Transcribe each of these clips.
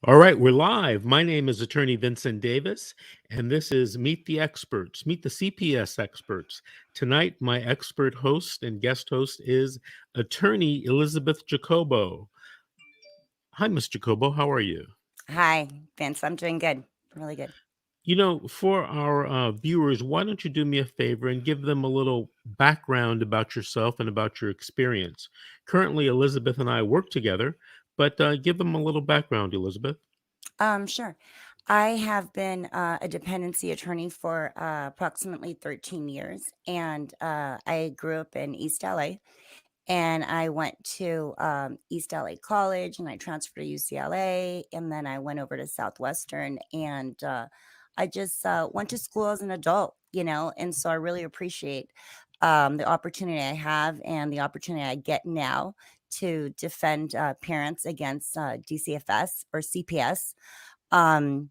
All right, we're live. My name is Attorney Vincent Davis, and this is Meet the Experts, Meet the CPS Experts. Tonight, my expert host and guest host is Attorney Elizabeth Jacobo. Hi, Ms. Jacobo. How are you? Hi, Vince. I'm doing good. Really good. For our viewers, why don't you do me a favor and give them a little background about yourself and about your experience? Currently, Elizabeth and I work together, but give them a little background, Elizabeth. Sure. I have been a dependency attorney for approximately 13 years, and I grew up in East LA. And I went to East LA College, and I transferred to UCLA, and then I went over to Southwestern, and I just went to school as an adult, and so I really appreciate the opportunity I have and the opportunity I get now to defend parents against DCFS or CPS. Um,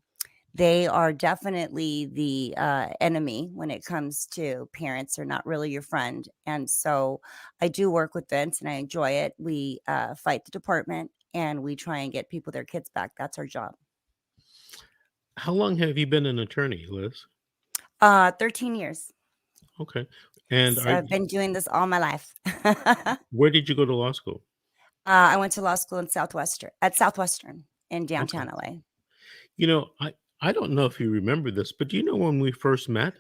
they are definitely the enemy when it comes to parents. Are not really your friend. And so I do work with Vince and I enjoy it. We fight the department and we try and get people their kids back. That's our job. How long have you been an attorney, Liz? 13 years. Okay. And So I've been doing this all my life. where did you go to law school? I went to law school in Southwestern in Okay. downtown LA. I don't know if you remember this, but do you know when we first met?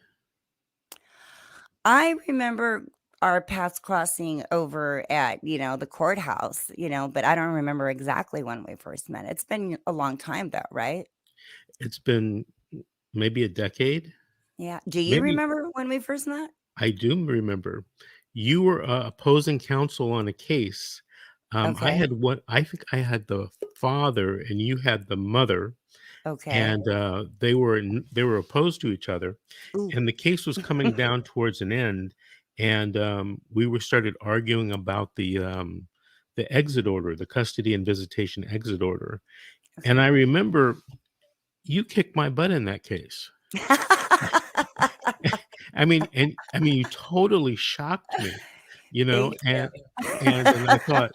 I remember our paths crossing over at, the courthouse, but I don't remember exactly when we first met. It's been a long time though, right? It's been maybe a decade. Yeah. Do you Maybe remember when we first met? I do remember. You were opposing counsel on a case. Okay. I think I had the father and you had the mother, Okay. and they were opposed to each other, Ooh. and the case was coming down towards an end, and we were started arguing about the exit order, the custody and visitation exit order. And Okay. I remember you kicked my butt in that case. I mean, you totally shocked me, Thank you. and I thought,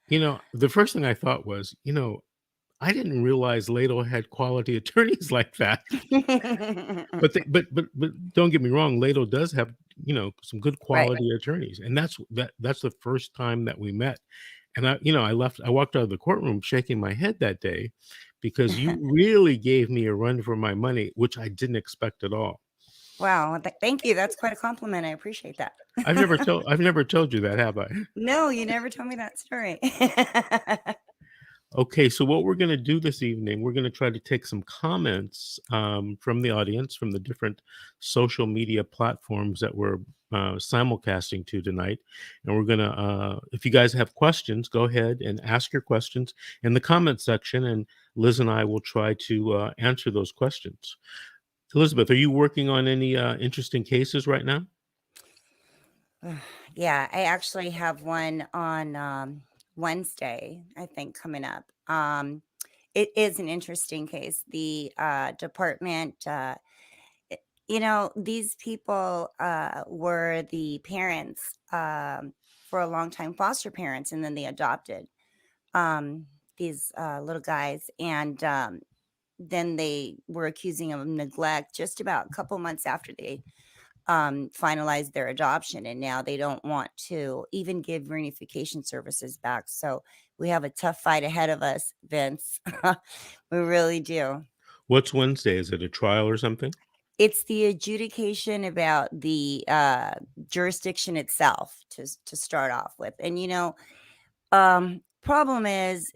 the first thing I thought was, I didn't realize Lato had quality attorneys like that. But don't get me wrong, Lato does have, some good Right. quality attorneys, and that's the first time that we met. And I walked out of the courtroom shaking my head that day because you really gave me a run for my money, which I didn't expect at all. Wow. Thank you. That's quite a compliment. I appreciate that. I've never told you that, have I? No, you never told me that story. Okay, so what we're going to do this evening, we're going to try to take some comments from the audience, from the different social media platforms that we're simulcasting to tonight. And we're going to, if you guys have questions, go ahead and ask your questions in the comment section, and Liz and I will try to answer those questions. Elizabeth, are you working on any interesting cases right now? Yeah, I actually have one on Wednesday, I think, coming up. It is an interesting case. The department, these people were the parents for a long time, foster parents, and then they adopted um, these little guys. And then they were accusing them of neglect just about a couple months after they finalized their adoption, and now they don't want to even give reunification services back. So we have a tough fight ahead of us, Vince. We really do. What's Wednesday? Is it a trial or something? It's the adjudication about the jurisdiction itself to start off with, and problem is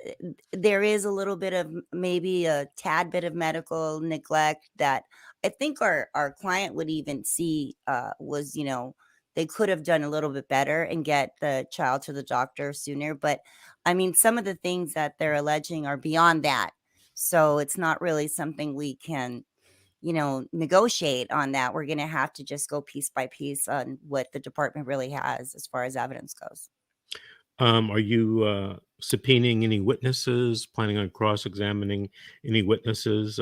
there is a little bit of maybe a tad bit of medical neglect that I think our client would even see was, they could have done a little bit better and get the child to the doctor sooner. But I mean, some of the things that they're alleging are beyond that. So it's not really something we can, negotiate on that. We're going to have to just go piece by piece on what the department really has as far as evidence goes. Are you subpoenaing any witnesses, planning on cross-examining any witnesses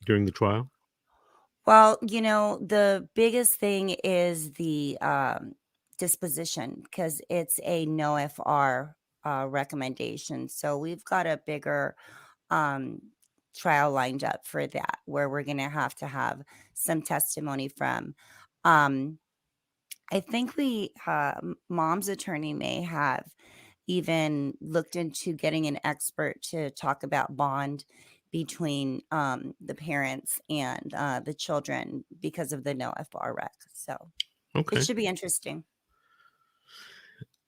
during the trial? Well, the biggest thing is the disposition because it's a no FR recommendation. So we've got a bigger um, trial lined up for that, where we're going to have some testimony from. Um, I think mom's attorney may have even looked into getting an expert to talk about bond between the parents and the children because of the no FR rec. So it Okay. should be interesting.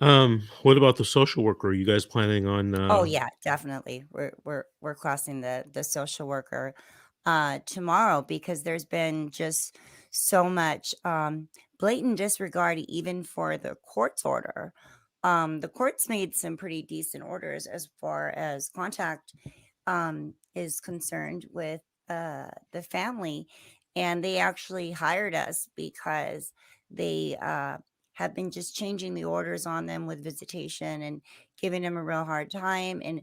What about the social worker? Are you guys planning on Oh yeah, definitely. We're crossing the social worker tomorrow because there's been just so much blatant disregard even for the court's order. The court's made some pretty decent orders as far as contact is concerned with the family, and they actually hired us because they have been just changing the orders on them with visitation and giving them a real hard time, and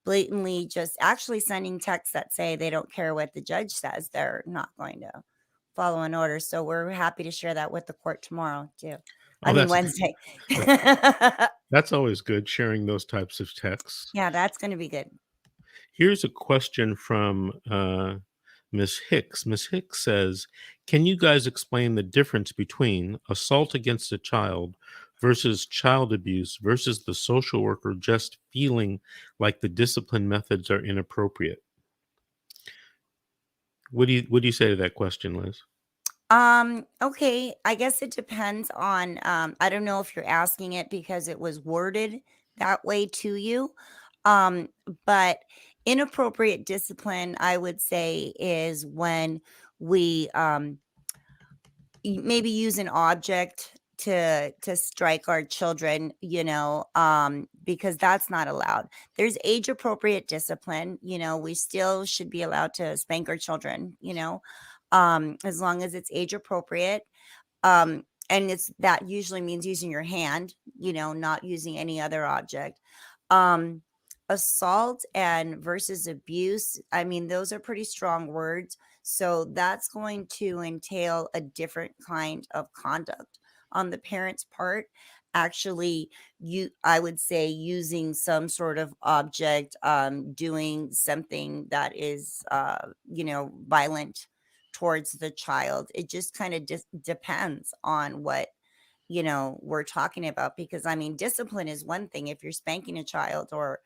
blatantly just actually sending texts that say they don't care what the judge says, they're not going to follow an order. So we're happy to share that with the court tomorrow too. I Oh, mean Wednesday. that's always good, sharing those types of texts. Yeah, that's going to be good. Here's a question from Miss Hicks. Miss Hicks says, "Can you guys explain the difference between assault against a child versus child abuse versus the social worker just feeling like the discipline methods are inappropriate?" What do you say to that question, Liz? Okay. I guess it depends on, I don't know if you're asking it because it was worded that way to you. Um, but inappropriate discipline, I would say, is when we maybe use an object to strike our children, because that's not allowed. There's age appropriate discipline. We still should be allowed to spank our children, as long as it's age appropriate. And it's that usually means using your hand, not using any other object. um Assault and versus abuse, I mean, those are pretty strong words, so that's going to entail a different kind of conduct on the parent's part. Actually, I would say using some sort of object, doing something that is violent towards the child. It just kind of depends on what we're talking about, because I mean discipline is one thing if you're spanking a child or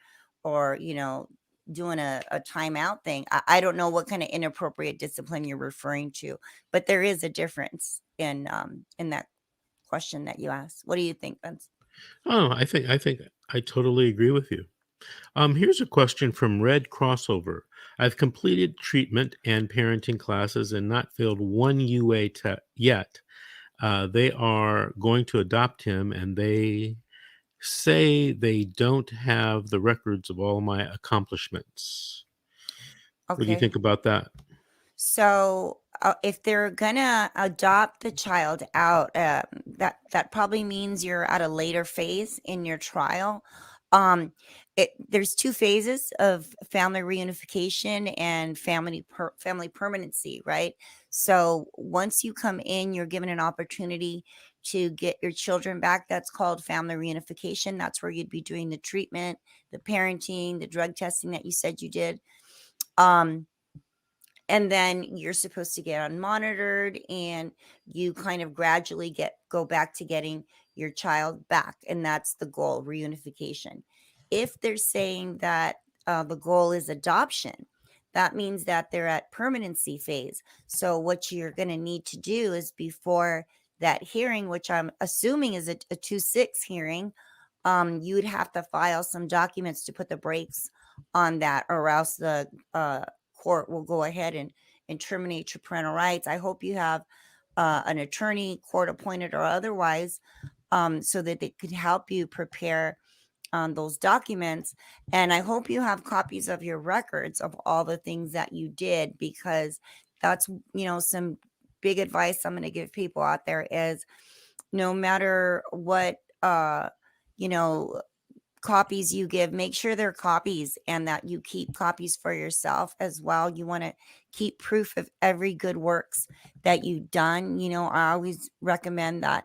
doing a timeout thing. I don't know what kind of inappropriate discipline you're referring to, but there is a difference in that question that you asked. What do you think, Vince? Oh, I think I totally agree with you. Here's a question from Red Crossover. I've completed treatment and parenting classes and not failed one UA yet. They are going to adopt him, and they say they don't have the records of all my accomplishments. What do you Okay. think about that? So, if they're gonna adopt the child out, that probably means you're at a later phase in your trial. There's two phases of family reunification and family permanency, right? So once you come in, you're given an opportunity to get your children back. That's called family reunification. That's where you'd be doing the treatment, the parenting, the drug testing that you said you did. Um, and then you're supposed to get unmonitored, and you kind of gradually go back to getting your child back, and that's the goal, reunification. If they're saying that the goal is adoption, that means that they're at permanency phase. So what you're going to need to do is, before that hearing, which I'm assuming is a 2-6 hearing, you would have to file some documents to put the brakes on that, or else the court will go ahead and terminate your parental rights. I hope you have an attorney, court appointed or otherwise, so that they could help you prepare those documents. And I hope you have copies of your records of all the things that you did, because that's, some big advice I'm going to give people out there is, no matter what, you know, copies you give, make sure they're copies, and that you keep copies for yourself as well. You want to keep proof of every good works that you've done. I always recommend that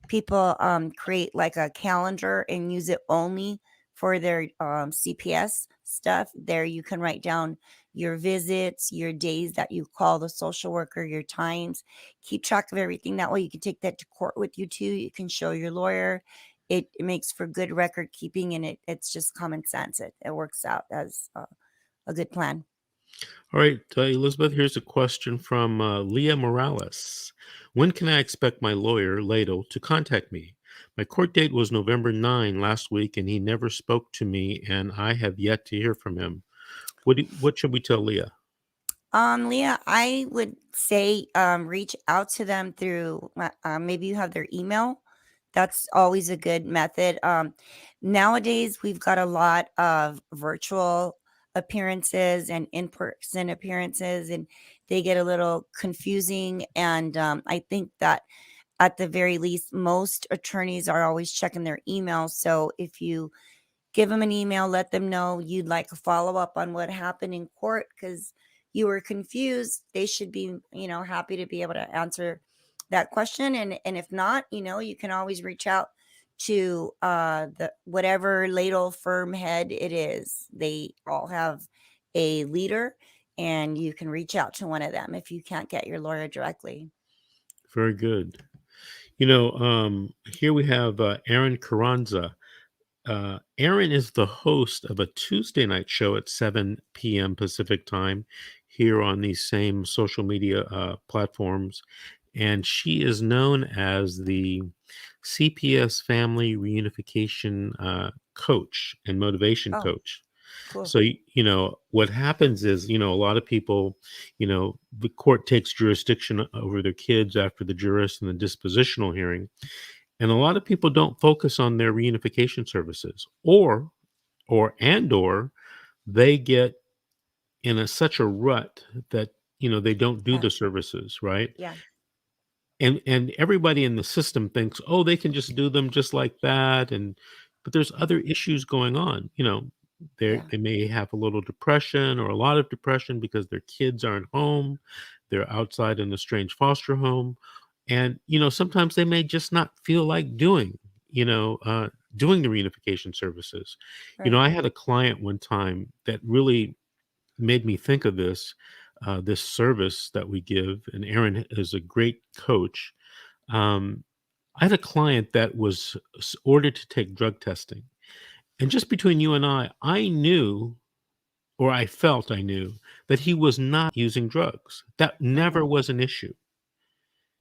people create like a calendar and use it only for their CPS stuff. There you can write down your visits, your days that you call the social worker, your times. Keep track of everything. That way you can take that to court with you too. You can show your lawyer. It makes for good record keeping, and it's just common sense. It works out as a good plan. All right, Elizabeth, here's a question from Leah Morales. When can I expect my lawyer, Ladle, to contact me? My court date was November 9 last week, and he never spoke to me, and I have yet to hear from him. What should we tell Leah? Leah, I would say reach out to them through maybe you have their email. That's always a good method. Nowadays, we've got a lot of virtual appearances and in person appearances, and they get a little confusing. And I think that at the very least, most attorneys are always checking their emails. So if you give them an email, let them know you'd like a follow up on what happened in court because you were confused. They should be, happy to be able to answer that question. And if not, you can always reach out to the whatever ladle firm head it is. They all have a leader, and you can reach out to one of them if you can't get your lawyer directly. Very good. Here we have Aaron Carranza. Aaron is the host of a Tuesday night show at 7 p.m. Pacific time here on these same social media platforms. And she is known as the CPS Family Reunification Coach and Motivation Oh, Coach. cool. So, what happens is, a lot of people, the court takes jurisdiction over their kids after the juris and the dispositional hearing. And a lot of people don't focus on their reunification services or they get in such a rut that, they don't do Yeah. the services, right? Yeah. And everybody in the system thinks, oh, they can just do them just like that. But there's other issues going on. Yeah. They may have a little depression or a lot of depression because their kids aren't home. They're outside in a strange foster home. And, sometimes they may just not feel like doing the reunification services. Right. I had a client one time that really made me think of this service that we give, and Aaron is a great coach. Um, I had a client that was ordered to take drug testing, and just between you and I knew, or I felt I knew, that he was not using drugs. That Hmm. never was an issue.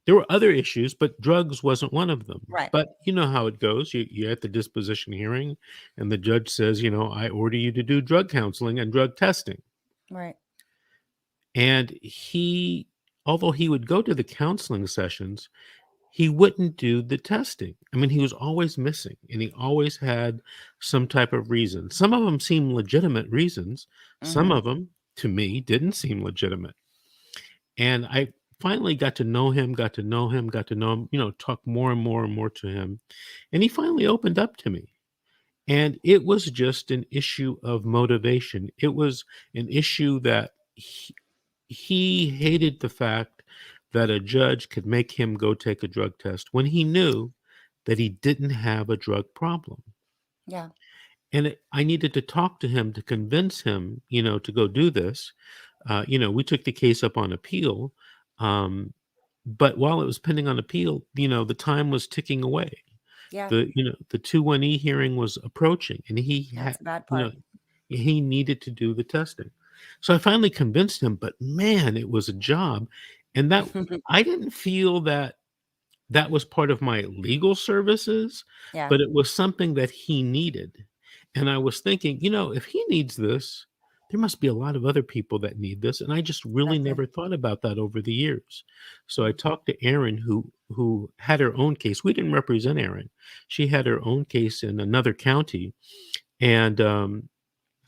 There were other issues, but drugs wasn't one of them. Right. But you know how it goes. You're at the disposition hearing, and the judge says, I order you to do drug counseling and drug testing. Right. And although he would go to the counseling sessions, he wouldn't do the testing. I mean, he was always missing and he always had some type of reason. Some of them seemed legitimate reasons. Some Hmm. of them, to me, didn't seem legitimate. And I finally got to know him, talk more and more and more to him. And he finally opened up to me. And it was just an issue of motivation. It was an issue that he hated the fact that a judge could make him go take a drug test when he knew that he didn't have a drug problem. Yeah. And I needed to talk to him to convince him, to go do this. We took the case up on appeal. But while it was pending on appeal, the time was ticking away. Yeah. The 2-1E hearing was approaching, and That's the bad you know, part. he needed to do the testing. So I finally convinced him, but man, it was a job. And that I didn't feel that that was part of my legal services, Yeah. but it was something that he needed. And I was thinking, if he needs this, there must be a lot of other people that need this. And I just really Exactly. never thought about that over the years. So I Mm. talked to Erin, who had her own case. We didn't represent Erin. She had her own case in another county. And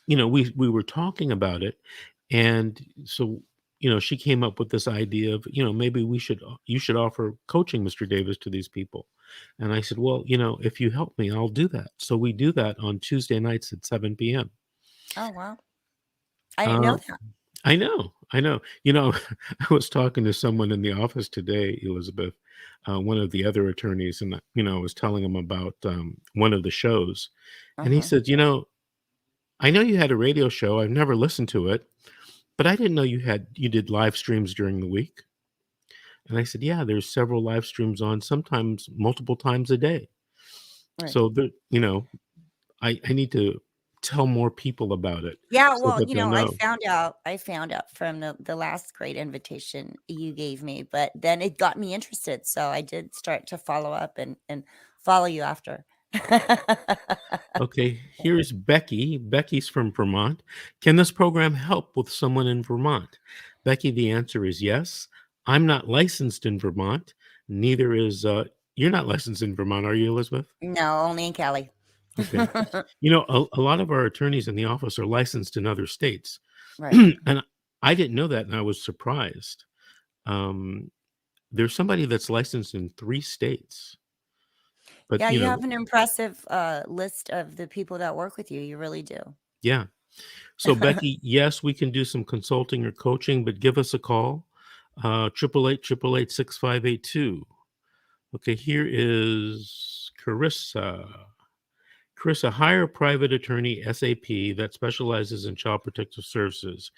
we were talking about it, and so she came up with this idea of maybe you should offer coaching, Mr. Davis, to these people. And I said, well, if you help me, I'll do that. So we do that on Tuesday nights at 7 p.m. Oh, wow. I didn't know uh, that. I know, I know. You know, I was talking to someone in the office today, Elizabeth, one of the other attorneys, and I was telling him about one of the shows, and he Uh-huh. said, I know you had a radio show. I've never listened to it, but I didn't know you did live streams during the week. And I said, yeah, there's several live streams on, sometimes multiple times a day. Right. So I need to tell more people about it Yeah, so well, that they'll know. I found out from the last great invitation you gave me, but then it got me interested, so I did start to follow up and follow you after. Okay, here's Becky. Becky's from Vermont. Can this program help with someone in Vermont? Becky, the answer is yes. I'm not licensed in Vermont. Neither is you're not licensed in Vermont, are you, Elizabeth? No, only in Cali. Okay. A lot of our attorneys in the office are licensed in other states. Right. And I didn't know that, and I was surprised. Um, there's somebody that's licensed in 3 states, but, Yeah, you have an impressive, list of the people that work with you, you really do. yeah. So, Becky, yes, we can do some consulting or coaching, but give us a call, 888 Okay, here is Carissa. Carissa, hire a private attorney, SAP, that specializes in child protective services.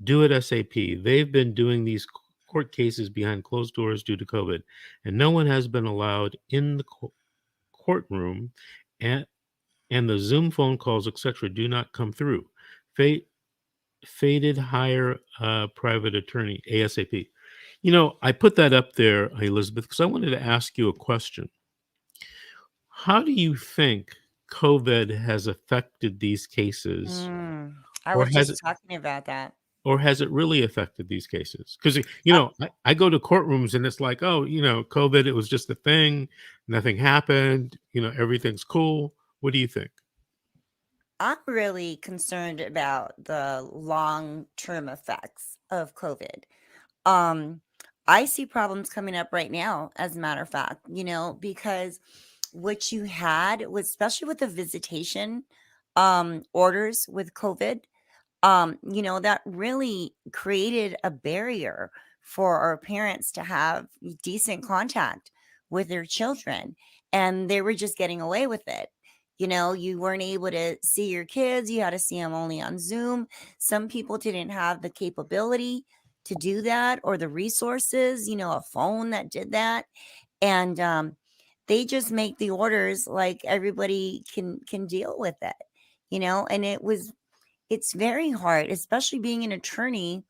Do it SAP. They've been doing these court cases behind closed doors due to COVID, and no one has been allowed in the courtroom, and the Zoom phone calls, etc., do not come through. Fa- Faded hire private attorney ASAP. I put that up there, Elizabeth, because I wanted to ask you a question. How do you think COVID has affected these cases, I or was has just it talking about that. really affected these cases? Because Uh, I go to courtrooms and it's like, oh, COVID, it was just a thing, nothing happened, everything's cool. What do you think? I'm really concerned about the long-term effects of COVID. Um, I see problems coming up right now, as a matter of fact, because what you had was, especially with the visitation orders with COVID, that really created a barrier for our parents to have decent contact with their children. And they were just getting away with it. You weren't able to see your kids, you had to see them only on Zoom. Some people didn't have the capability to do that or the resources, a phone that did that. And they just make the orders like everybody can deal with it, and it's very hard, especially being an attorney.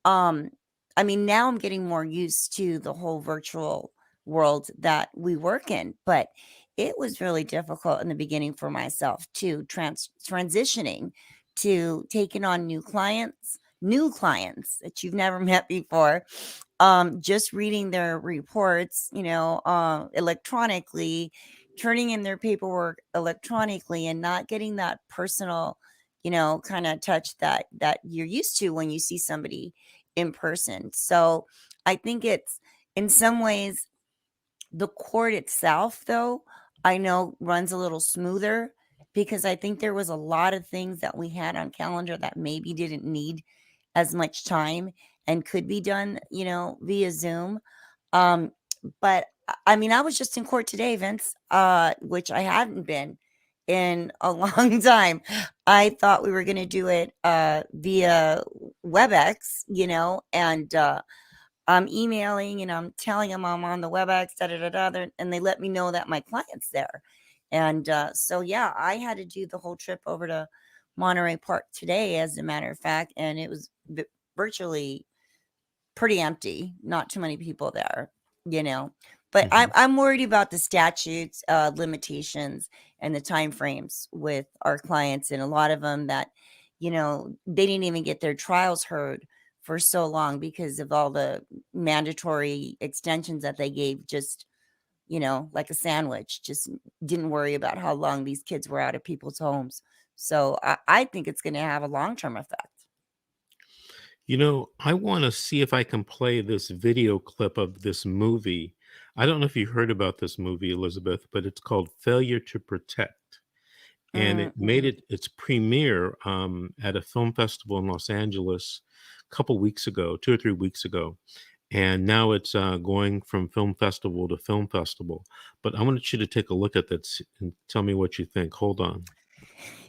Um, I mean, now I'm getting more used to the whole virtual world that we work in, but it was really difficult in the beginning for myself too, transitioning to taking on new clients that you've never met before. Just reading their reports, electronically, turning in their paperwork electronically, and not getting that personal, kind of touch that you're used to when you see somebody in person. So I think it's, in some ways, the court itself, though, I know runs a little smoother, because I think there was a lot of things that we had on calendar that maybe didn't need as much time and could be done, via Zoom. Um, but I mean, I was just in court today, Vince, which I hadn't been in a long time. I thought we were going to do it via WebEx, and I'm emailing and I'm telling them I'm on the WebEx, da da da da, and they let me know that my client's there. And so, yeah, I had to do the whole trip over to Monterey Park today, as a matter of fact, and it was virtually pretty empty, not too many people there, you know. But I'm Mhm. I'm worried about the statutes, limitations, and the time frames with our clients, and a lot of them that, they didn't even get their trials heard for so long because of all the mandatory extensions that they gave, just, like a sandwich, just didn't worry about how long these kids were out of people's homes. So I think it's going to have a long-term effect. I want to see if I can play this video clip of this movie. I don't know if you heard about this movie, Elizabeth, but it's called Failure to Protect. and it made Mm-hmm. its premiere at a film festival in Los Angeles a couple weeks ago, 2 or 3 weeks ago. And now it's going from film festival to film festival. But I wanted you to take a look at that and tell me what you think. Hold on.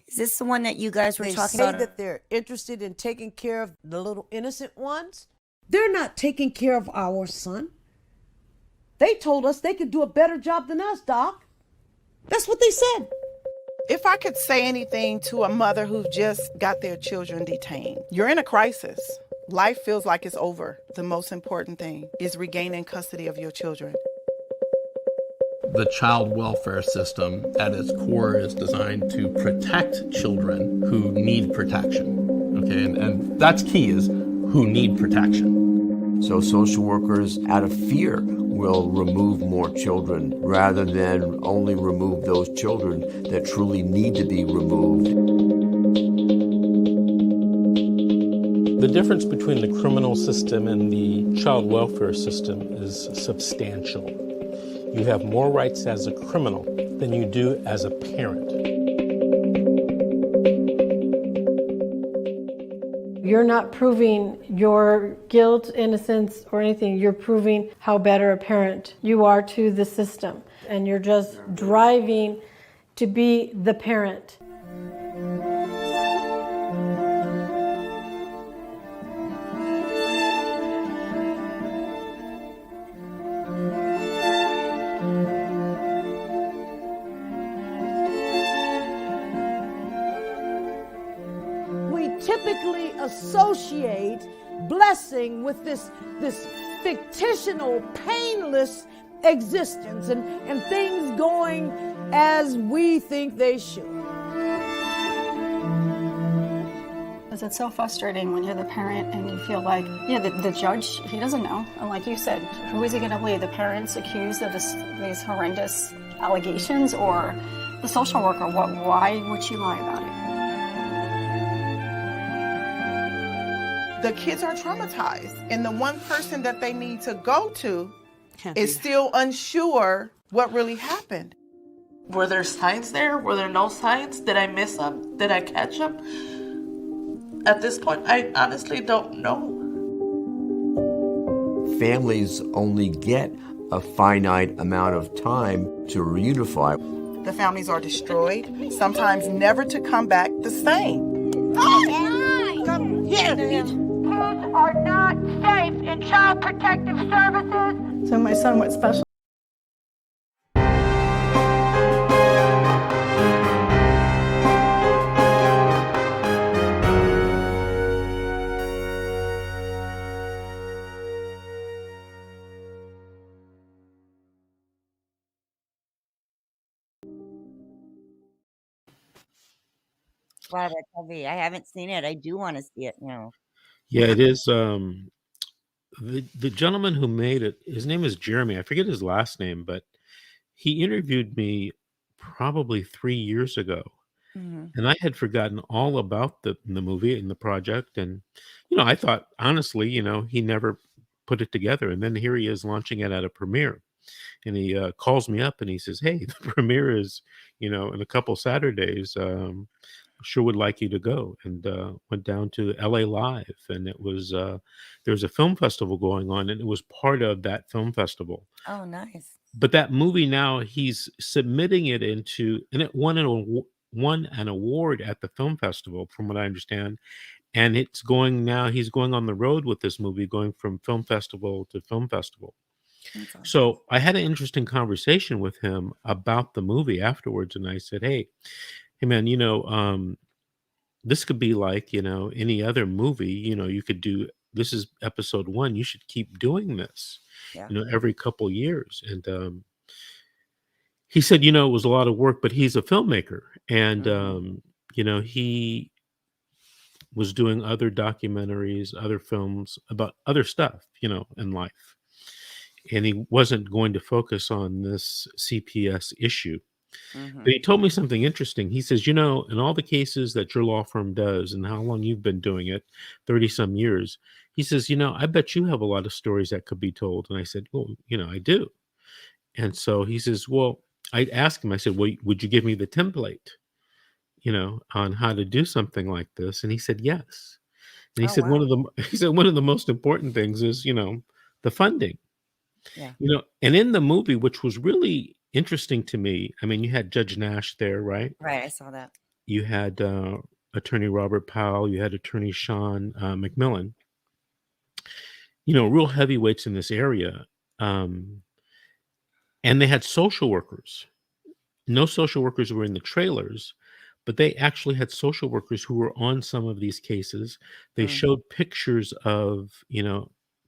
Is this the one that you guys were They talking say about? that they're interested in taking care of the little innocent ones. They're not taking care of our son. They told us they could do a better job than us, Doc. That's what they said. If I could say anything to a mother who just got their children detained, you're in a crisis. Life feels like it's over. The most important thing is regaining custody of your children. The child welfare system at its core is designed to protect children who need protection. Okay, and that's key, is who need protection. So social workers, out of fear, will remove more children rather than only remove those children that truly need to be removed. The difference between the criminal system and the child welfare system is substantial. You have more rights as a criminal than you do as a parent. You're not proving your guilt, innocence, or anything. You're proving how better a parent you are to the system. And you're just driving to be the parent. Typically associate blessing with this fictional, painless existence and things going as we think they should. It's so frustrating when you're the parent and you feel like, the judge, he doesn't know. And like you said, who is he going to believe? The parents accused of these horrendous allegations, or the social worker? Why would she lie about it? The kids are traumatized, and the one person that they need to go to is still unsure what really happened. Were there signs there? Were there no signs? Did I miss them? Did I catch them? At this point, I honestly don't know. Families only get a finite amount of time to reunify. The families are destroyed, sometimes never to come back the same. Come here, bitch. Kids are not safe in child protective services. So my son went special. Wow, that's heavy. I haven't seen it. I do want to see it now. Yeah, it is. The gentleman who made it, his name is Jeremy. I forget his last name, but he interviewed me probably 3 years ago, and I had forgotten all about the movie and the project. And I thought, honestly, he never put it together. And then here he is launching it at a premiere, and he calls me up and he says, "Hey, the premiere is in a couple Saturdays. Sure would like you to go." And went down to LA Live, and it was there was a film festival going on, and it was part of that film festival. Oh, nice. But that movie, now he's submitting it into, and it won an award at the film festival, from what I understand. And he's going on the road with this movie, going from film festival to film festival. Awesome. So I had an interesting conversation with him about the movie afterwards, and I said, "Hey, man, this could be like, any other movie. You could do, this is episode 1. You should keep doing this, Yeah. Every couple years." And he said, it was a lot of work, but he's a filmmaker, and he was doing other documentaries, other films about other stuff, in life, and he wasn't going to focus on this CPS issue. But he told me something interesting. He says, in all the cases that your law firm does, and how long you've been doing it, 30 some years, he says, I bet you have a lot of stories that could be told. And I said, well, I do. And so he says, well, I asked him, I said, well, would you give me the template? on how to do something like this? And he said, yes. And he Oh, said, one wow. of the, he said, one of the most important things is, the funding, Yeah. and in the movie, which was really interesting to me. I mean, you had Judge Nash there, right? Right. I saw that. You had, attorney Robert Powell, you had attorney Sean McMillan, real heavyweights in this area. Um, and they had social workers. No social workers were in the trailers, but they actually had social workers who were on some of these cases. They Mm. showed pictures of,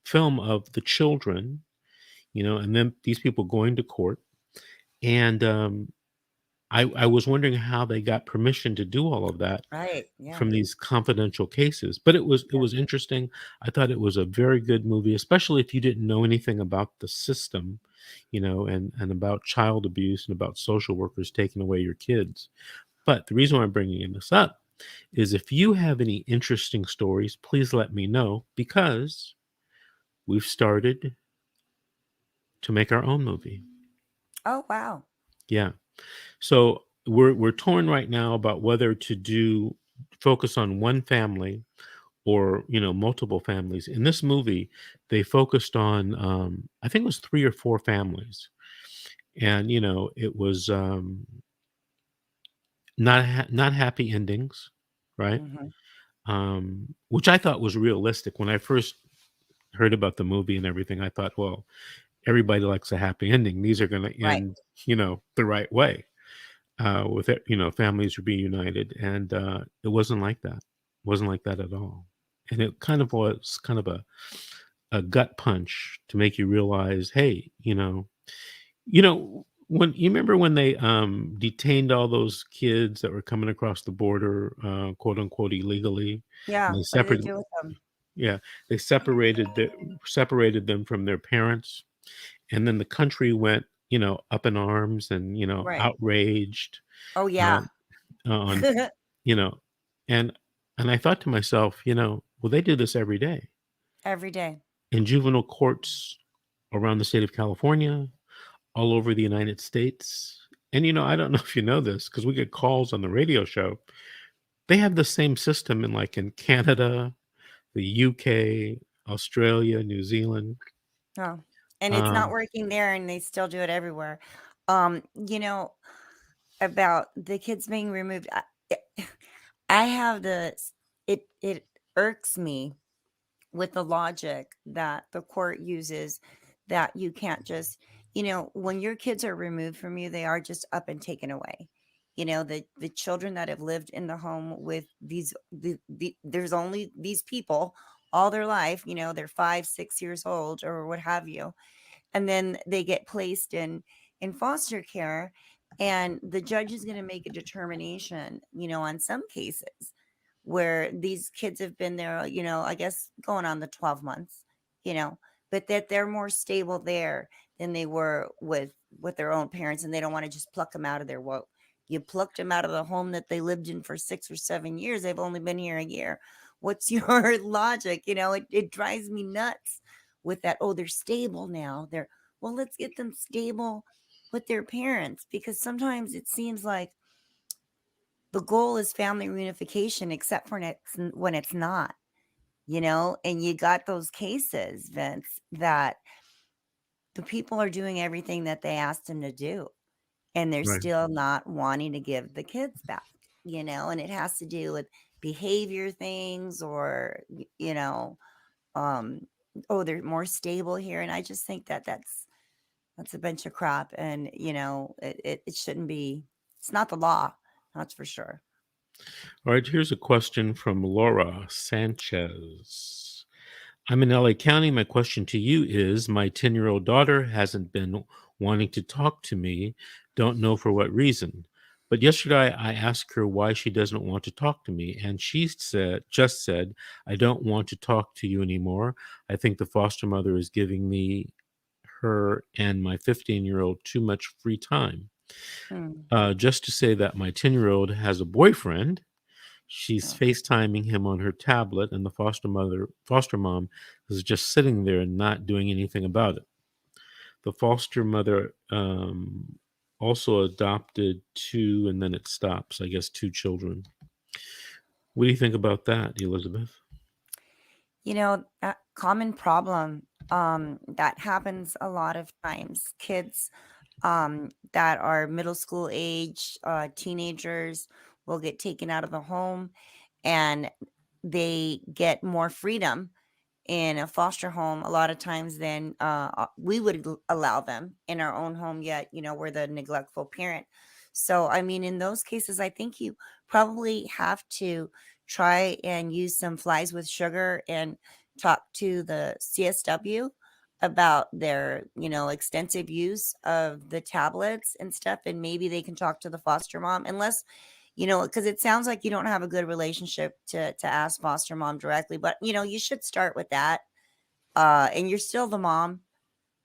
film of the children, and then these people going to court. And I was wondering how they got permission to do all of that Right. Yeah. from these confidential cases. But it was interesting. I thought it was a very good movie, especially if you didn't know anything about the system, and about child abuse and about social workers taking away your kids. But the reason why I'm bringing this up is if you have any interesting stories, please let me know, because we've started to make our own movie. Oh, wow. Yeah. So we're torn right now about whether to focus on one family or multiple families. In this movie, they focused on I think it was 3 or 4 families, and it was not happy endings, right? Hmm. Which I thought was realistic when I first heard about the movie and everything. I thought, well, everybody likes a happy ending. These are going to Right. end, the right way. With it, families reunited, and it wasn't like that. It wasn't like that at all. And it kind of was kind of a gut punch to make you realize, hey, when you remember when they detained all those kids that were coming across the border, quote unquote, illegally, and Yeah. they What did they separated, do with them? yeah, they separated them from their parents, and then the country went, up in arms and Right. outraged, Oh, uh, yeah. on you know, and I thought to myself, well, they do this every day Every day. in juvenile courts around the state of California, all over the United States. And I don't know if you know this because we get calls on the radio show. They have the same system in Canada, the UK, Australia, New Zealand. Oh, and it's not Um, working there, and they still do it everywhere. Um, you know, about the kids being removed. I have this. It irks me with the logic that the court uses, that you can't just, when your kids are removed from you, they are just up and taken away. The children that have lived in the home with there's only these people all their life, they're 5, 6 years old or what have you, and then they get placed in foster care, and the judge is going to make a determination, on some cases where these kids have been there, I guess going on the 12 months, you know, but that they're more stable there than they were with their own parents, and they don't want to just pluck them out of there. Well, you plucked them out of the home that they lived in for 6 or 7 years. They've only been here a year. What's your logic? It drives me nuts with that. Oh, they're stable now. Well, let's get them stable with their parents, because sometimes it seems like the goal is family reunification, except for when it's not, and you got those cases, Vince, that the people are doing everything that they asked them to do, and they're right. still not wanting to give the kids back, and it has to do with behavior things, or, um, oh, they're more stable here. And I just think that that's a bunch of crap. And, it shouldn't be, it's not the law. That's for sure. All right, here's a question from Laura Sanchez. I'm in LA County. My question to you is, my 10-year-old daughter hasn't been wanting to talk to me. Don't know for what reason. But yesterday I asked her why she doesn't want to talk to me, and she just said, I don't want to talk to you anymore. I think the foster mother is giving me, her, and my 15-year-old too much free time. Just to say that my 10-year-old has a boyfriend. She's Oh, FaceTiming him on her tablet, and the foster mom is just sitting there and not doing anything about it. The foster mother also adopted two, and then it stops, I guess, two children. What do you think about that, Elizabeth? That common problem that happens a lot of times. Kids that are middle school age, teenagers will get taken out of the home and they get more freedom in a foster home a lot of times than we would allow them in our own home, yet we're the neglectful parent. So I mean, in those cases, I think you probably have to try and use some flies with sugar and talk to the CSW about their extensive use of the tablets and stuff, and maybe they can talk to the foster mom, unless because it sounds like you don't have a good relationship to ask foster mom directly, but you should start with that. And you're still the mom.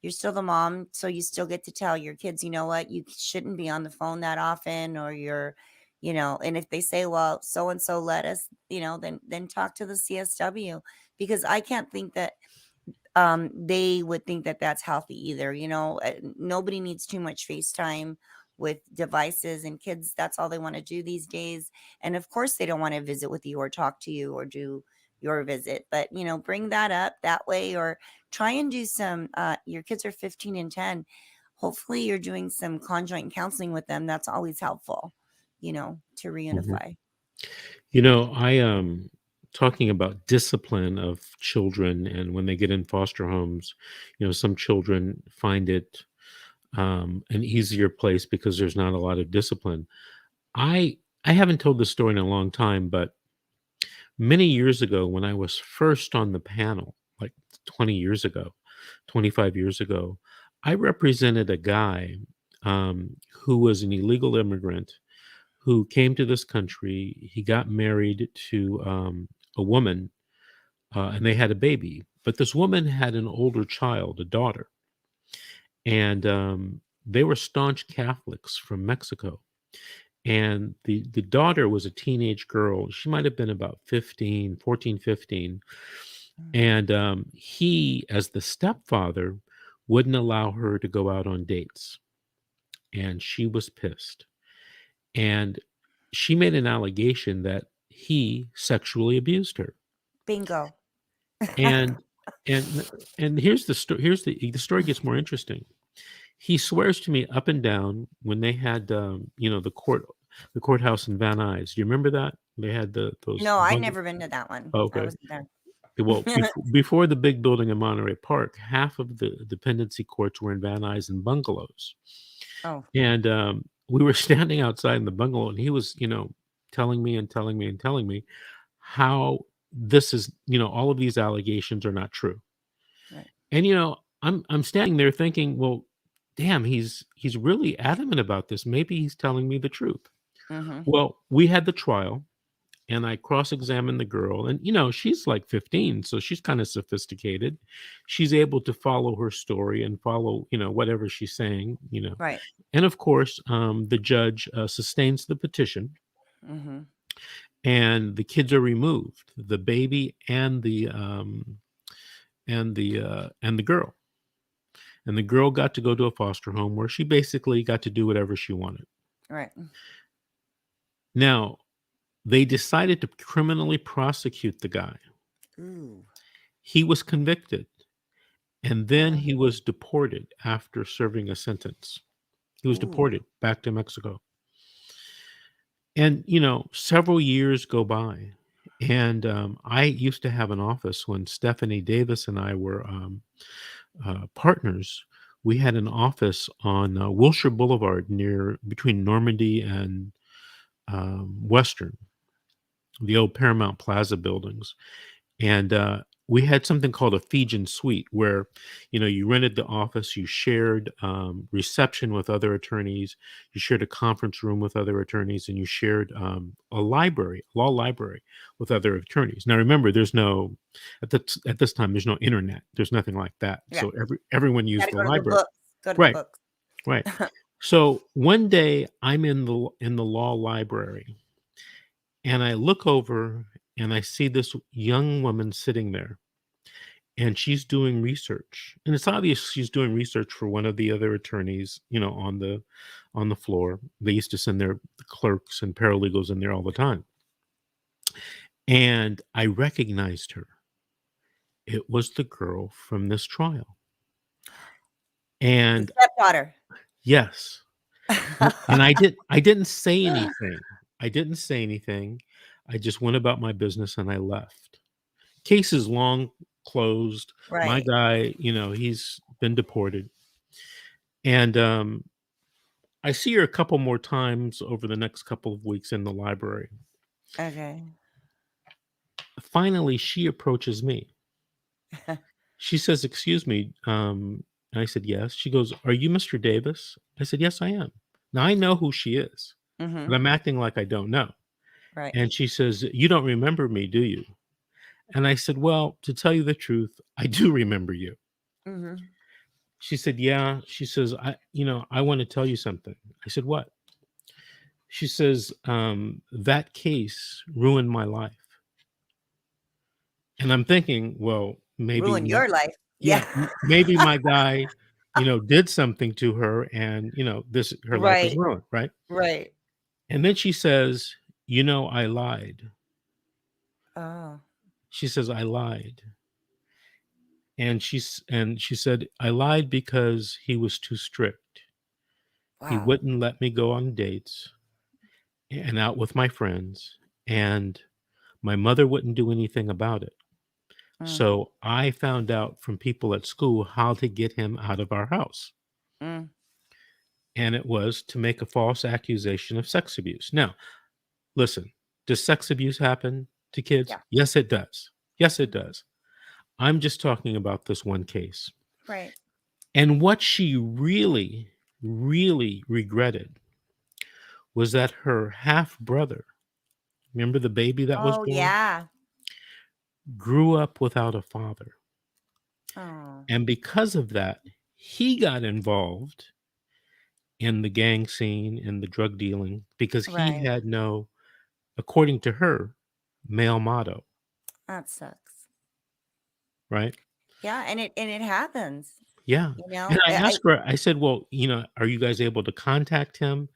You're still the mom, so you still get to tell your kids, you know what, you shouldn't be on the phone that often, or and if they say, well, so and so let us, then talk to the CSW, because I can't think that they would think that that's healthy either. Nobody needs too much FaceTime with devices, and kids, that's all they want to do these days. And of course, they don't want to visit with you or talk to you or do your visit, but bring that up that way, or try and do some, your kids are 15 and 10. Hopefully you're doing some conjoint counseling with them. That's always helpful, to reunify. I talking about discipline of children, and when they get in foster homes, some children find it an easier place because there's not a lot of discipline. I haven't told this story in a long time, but many years ago, when I was first on the panel, like 20 years ago, 25 years ago, I represented a guy who was an illegal immigrant who came to this country. He got married to a woman, and they had a baby. But this woman had an older child, a daughter, and they were staunch Catholics from Mexico. And the daughter was a teenage girl. She might have been about 15, 14, 15. And he, as the stepfather, wouldn't allow her to go out on dates. And she was pissed. And she made an allegation that he sexually abused her. Bingo. And and here's the story. The story gets more interesting. He swears to me up and down when they had the courthouse in Van Nuys. Do you remember that? They had those. No, I never been to that one. Okay. I wasn't there. Well, before the big building in Monterey Park, half of the dependency courts were in Van Nuys and bungalows. Oh. And we were standing outside in the bungalow, and he was, telling me how this is, all of these allegations are not true. Right. And I'm standing there thinking, well, damn, he's really adamant about this. Maybe he's telling me the truth. Mm-hmm. Well, we had the trial, and I cross-examined the girl, and she's like 15, so she's kind of sophisticated. She's able to follow her story and follow whatever she's saying. Right. And of course, the judge sustains the petition, Mm-hmm. and the kids are removed, the baby and the girl. And the girl got to go to a foster home where she basically got to do whatever she wanted. Right. Now, they decided to criminally prosecute the guy. Ooh. He was convicted, and then he was deported after serving a sentence. He was deported back to Mexico. And, several years go by. And I used to have an office when Stephanie Davis and I were partners. We had an office on Wilshire Boulevard between Normandy and Western, the old Paramount Plaza buildings. And we had something called a Fijian suite where, you rented the office, you shared reception with other attorneys, you shared a conference room with other attorneys, and you shared a law library with other attorneys. Now, remember, at this time, there's no internet. There's nothing like that. Yeah. So everyone used the library. Go to Right. the books. Right. So one day I'm in the law library, and I look over and I see this young woman sitting there, and she's doing research, and it's obvious she's doing research for one of the other attorneys, on the floor. They used to send their clerks and paralegals in there all the time. And I recognized her. It was the girl from this trial. The And stepdaughter. yes. And I didn't say anything. I didn't say anything. I just went about my business and I left. Case is long closed. My Right. guy, he's been deported. And I see her a couple more times over the next couple of weeks in the library. Okay. Finally, she approaches me. She says, "Excuse me." And I said, "Yes." She goes, "Are you Mr. Davis?" I said, "Yes, I am." Now I know who she is, Mm-hmm. but I'm acting like I don't know. Right. And she says, "You don't remember me, do you?" And I said, "Well, to tell you the truth, I do remember you." Mm-hmm. She said, "Yeah." She says, I want to tell you something." I said, "What?" She says, "That case ruined my life." And I'm thinking, well, maybe Ruin your life. yeah, Yeah. maybe my guy, did something to her, and her life is Right. ruined, right? Right. And then she says, "I lied." Oh. She says, "I lied." And she said, "I lied because he was too strict. He Wow. wouldn't let me go on dates and out with my friends, and my mother wouldn't do anything about it. Mm. So I found out from people at school how to get him out of our house. Mm. And it was to make a false accusation of sex abuse." Now, listen, does sex abuse happen to kids? Yeah. Yes, it does. Yes, it does. I'm just talking about this one case. Right. And what she really, really regretted was that her half brother, remember the baby that was Oh born, yeah. grew up without a father. Oh. And because of that, he got involved in the gang scene and the drug dealing because he Right. had no, according to her, male motto, That sucks. right? Yeah, and it happens. Yeah. You And know. I I asked her, I said, "Well, are you guys able to contact him?"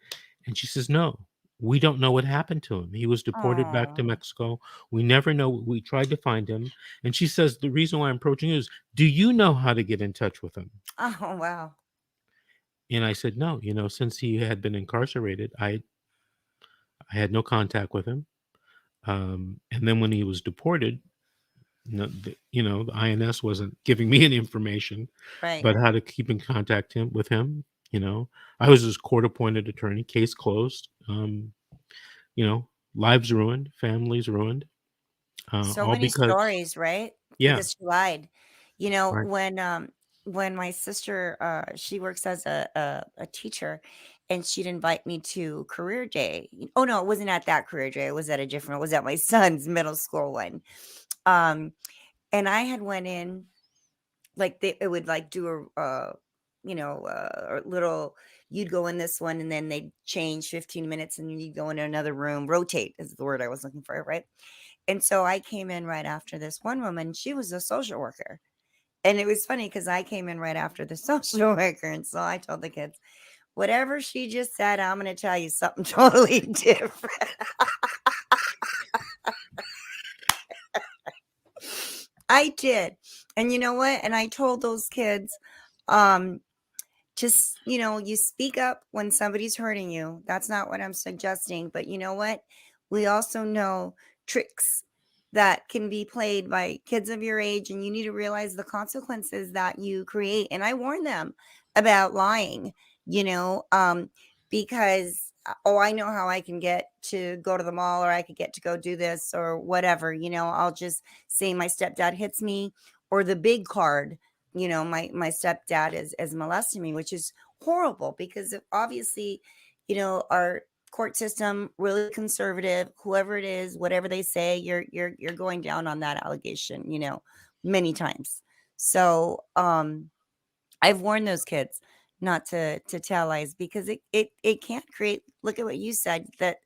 And she says, "No, we don't know what happened to him. He was deported back to Oh. Mexico. We never know. We tried to find him." And she says, "The reason why I'm approaching you is, do you know how to get in touch with him?" Oh wow. And I said, "No, since he had been incarcerated, I had no contact with him. And then when he was deported, the INS wasn't giving me any information Right. about how to keep in contact with him. I was his court-appointed attorney. Case closed. Lives ruined, families ruined, So all many because stories, right? yeah, Because she lied. right. When my sister she works as a teacher, and she'd invite me to career day. Oh no, it wasn't at that career day. It was at a different, it was at my son's middle school one. Um and I had went in, like it would like do a little, you'd go in this one and then they'd change 15 minutes and you'd go in another room, rotate is the word I was looking for, right? And so I came in right after this one woman. She was a social worker. And it was funny because I came in right after the social worker. And so I told the kids, whatever she just said, I'm going to tell you something totally different. I did. And you know what? And I told those kids, just, you speak up when somebody's hurting you. That's not what I'm suggesting. But you know what? We also know tricks that can be played by kids of your age, and you need to realize the consequences that you create. And I warn them about lying, you know, because, oh, I know how I can get to go to the mall, or I could get to go do this or whatever. I'll just say my stepdad hits me, or the big card, my stepdad is molesting me, which is horrible because obviously, our court system really conservative. Whoever it is, whatever they say, you're going down on that allegation, many times. So I've warned those kids not to tell lies, because it can't create. Look at what you said, that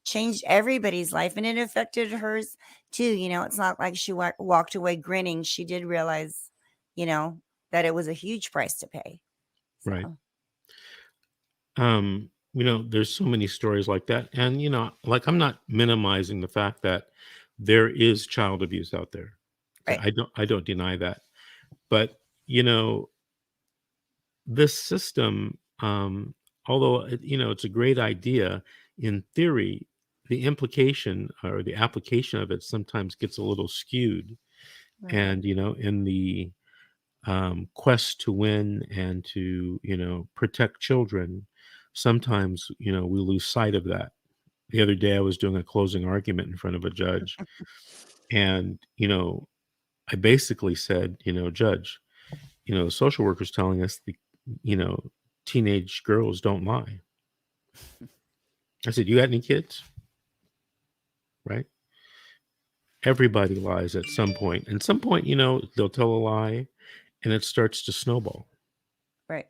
changed everybody's life, and it affected hers too. It's not like she walked away grinning. She did realize, that it was a huge price to pay. Right. So, There's so many stories like that. And, like, I'm not minimizing the fact that there is child abuse out there. Okay, right. I don't deny that. But, this system, although it's a great idea in theory, the implication or the application of it sometimes gets a little skewed. Right. And, in the quest to win and to, protect children, sometimes, we lose sight of that. The other day, I was doing a closing argument in front of a judge, and, I basically said, Judge, the social worker's telling us you know, teenage girls don't lie. I said, you got any kids? Right? Everybody lies at some point. And some point, they'll tell a lie and it starts to snowball. Right.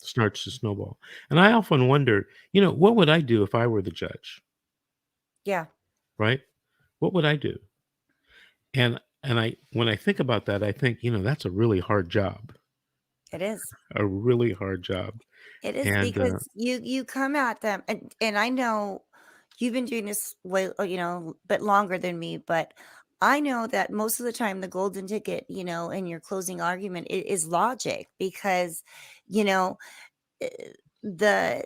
And I often wonder, what would I do if I were the judge? Yeah. Right? What would I do? And when I think about that, I think, that's a really hard job. It is. A really hard job. It is, And because you come at them, and I know you've been doing this way, a bit longer than me, but I know that most of the time the golden ticket, in your closing argument is logic, because you know eh, the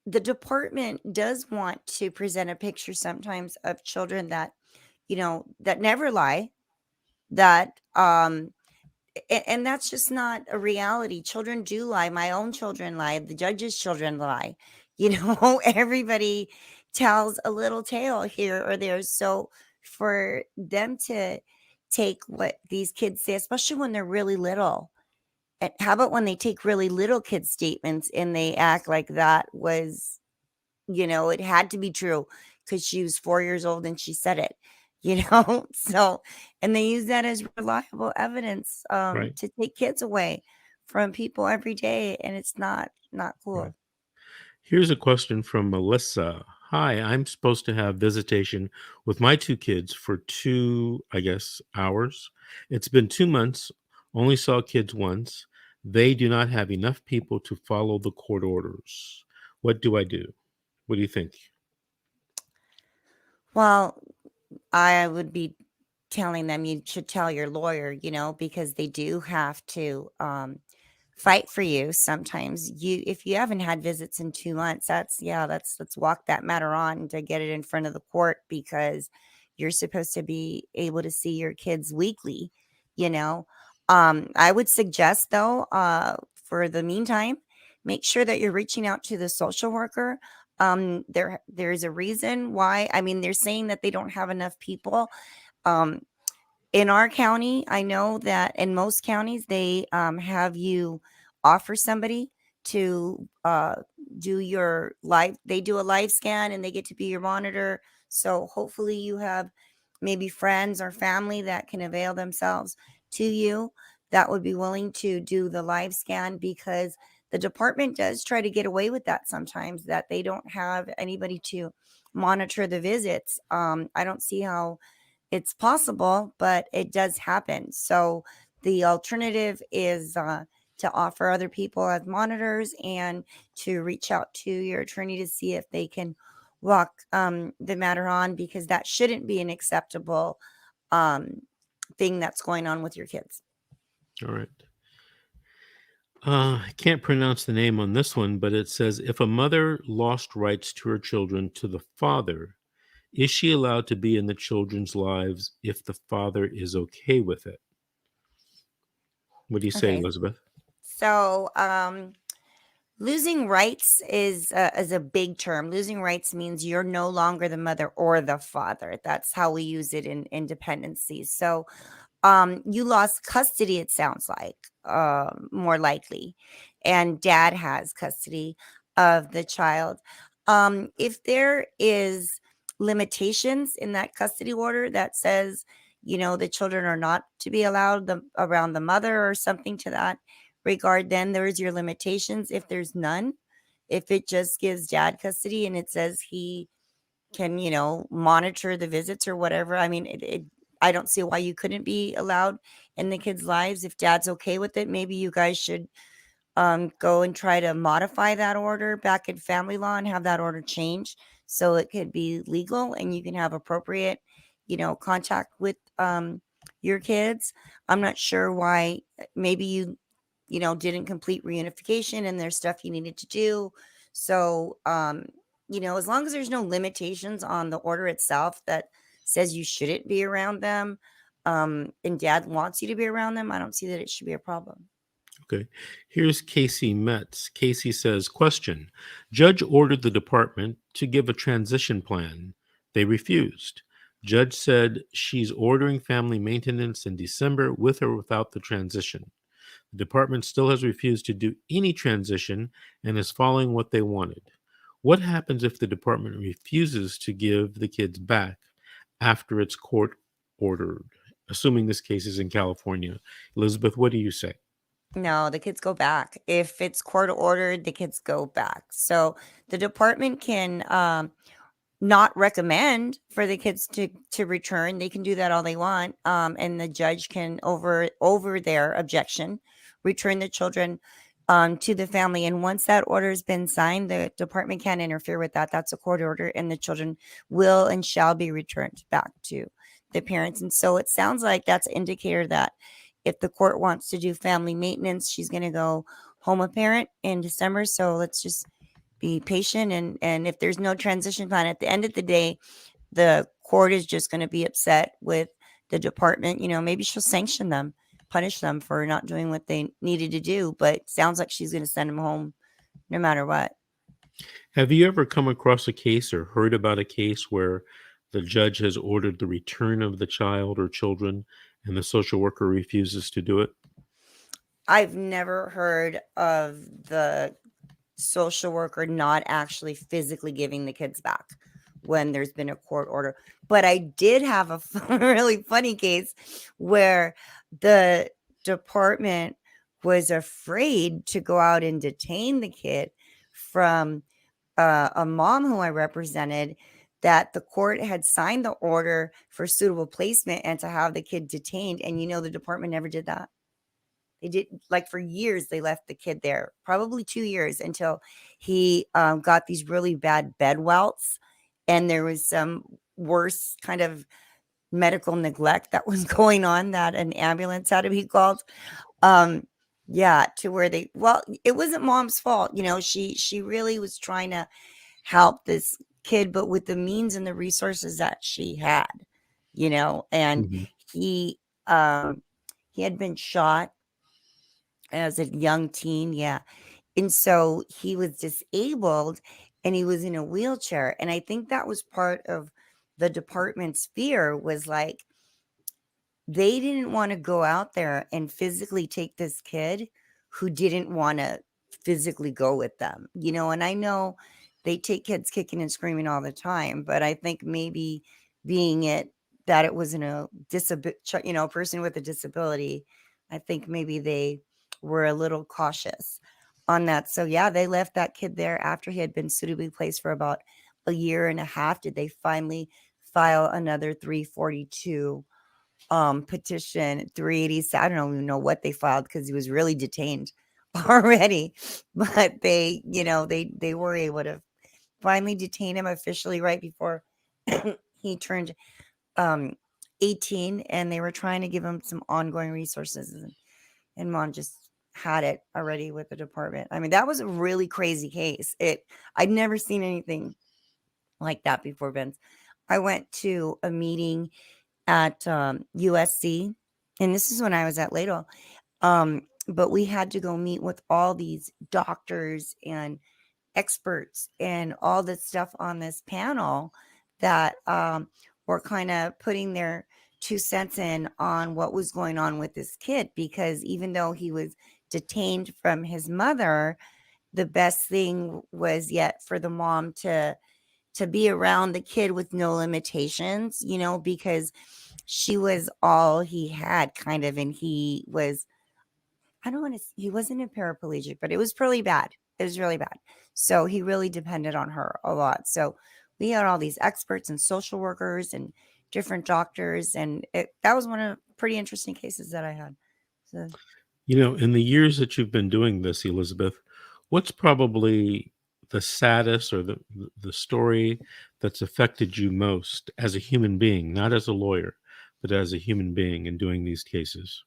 the department does want to present a picture sometimes of children that that never lie, that and that's just not a reality. Children do lie. My own children lie. The judge's children lie. Everybody tells a little tale here or there. So for them to take what these kids say, especially when they're really little, and how about when they take really little kids' statements and they act like that was, it had to be true because she was 4 years old and she said it, so, and they use that as reliable evidence right, to take kids away from people every day. And it's not right. cool. Here's a question from Melissa. Hi, I'm supposed to have visitation with my 2 kids for 2, I guess, hours. It's been 2 months, only saw kids once. They do not have enough people to follow the court orders. What do I do? What do you think? Well, I would be telling them you should tell your lawyer, because they do have to fight for you. Sometimes if you haven't had visits in 2 months, let's walk that matter on to get it in front of the court, because you're supposed to be able to see your kids weekly. you know I would suggest, though, for the meantime, make sure that you're reaching out to the social worker. There's a reason why. I mean, they're saying that they don't have enough people. um in our county, I know that in most counties, they have you offer somebody to do your live. They do a live scan and they get to be your monitor. So hopefully you have maybe friends or family that can avail themselves to you that would be willing to do the live scan, because the department does try to get away with that sometimes, that they don't have anybody to monitor the visits. I don't see how it's possible, but it does happen. So the alternative is to offer other people as monitors and to reach out to your attorney to see if they can walk the matter on, because that shouldn't be an acceptable um, thing that's going on with your kids. All right. I can't pronounce the name on this one, but it says, if a mother lost rights to her children to the father, is she allowed to be in the children's lives if the father is okay with it? What do you say, Okay. Elizabeth? So losing rights is a big term. Losing rights means you're no longer the mother or the father. That's how we use it in independency. So you lost custody, it sounds like, more likely, and dad has custody of the child. If there is limitations in that custody order that says, the children are not to be allowed around the mother or something to that regard, then there's your limitations. If there's none, if it just gives dad custody and it says he can, monitor the visits or whatever, I mean, I don't see why you couldn't be allowed in the kids' lives. If dad's okay with it, maybe you guys should go and try to modify that order back in family law and have that order changed so it could be legal and you can have appropriate, contact with your kids. I'm not sure why. Maybe didn't complete reunification and there's stuff you needed to do. So, as long as there's no limitations on the order itself that says you shouldn't be around them, and dad wants you to be around them, I don't see that it should be a problem. Okay. Here's Casey Metz. Casey says, question. Judge ordered the department to give a transition plan. They refused. Judge said she's ordering family maintenance in December with or without the transition. The department still has refused to do any transition and is following what they wanted. What happens if the department refuses to give the kids back after it's court ordered? Assuming this case is in California. Elizabeth, what do you say? No, the kids go back. If it's court ordered, the kids go back. So the department can not recommend for the kids to return. They can do that all they want, and the judge can over their objection return the children to the family. And once that order has been signed, the department can't interfere with that. That's a court order, and the children will and shall be returned back to the parents. And so it sounds like that's an indicator that if the court wants to do family maintenance, she's going to go home a parent in December. So let's just be patient. And if there's no transition plan, at the end of the day, the court is just going to be upset with the department. Maybe she'll sanction them, punish them for not doing what they needed to do. But it sounds like she's going to send them home no matter what. Have you ever come across a case or heard about a case where the judge has ordered the return of the child or children and the social worker refuses to do it? I've never heard of the social worker not actually physically giving the kids back when there's been a court order. But I did have a really funny case where the department was afraid to go out and detain the kid from a mom who I represented, that the court had signed the order for suitable placement and to have the kid detained. And the department never did that. They did, like, for years, they left the kid there, probably 2 years, until he got these really bad bed welts. And there was some worse kind of medical neglect that was going on that an ambulance had to be called. To where it wasn't mom's fault. She really was trying to help this kid, but with the means and the resources that she had, and he had been shot as a young teen. Yeah. And so he was disabled and he was in a wheelchair. And I think that was part of the department's fear, was like, they didn't want to go out there and physically take this kid who didn't want to physically go with them, and I know they take kids kicking and screaming all the time, but I think maybe being that it wasn't a person with a disability, I think maybe they were a little cautious on that. So yeah, they left that kid there after he had been suitably placed for about a year and a half. Did they finally file another 342 petition, 380? I don't even know what they filed because he was really detained already, but they were able to finally detain him officially right before he turned 18, and they were trying to give him some ongoing resources, and mom just had it already with the department. I mean, that was a really crazy case. I'd never seen anything like that before, Vince. I went to a meeting at USC, and this is when I was at Ladle. But we had to go meet with all these doctors and experts and all this stuff on this panel that were kind of putting their 2 cents in on what was going on with this kid, because even though he was detained from his mother, the best thing was yet for the mom to be around the kid with no limitations, because she was all he had, kind of, and he was, he wasn't a paraplegic, but it was really bad. It was really bad. So he really depended on her a lot. So we had all these experts and social workers and different doctors, and that was one of pretty interesting cases that I had. So, In the years that you've been doing this, Elizabeth, what's probably the saddest or the story that's affected you most as a human being, not as a lawyer, but as a human being in doing these cases?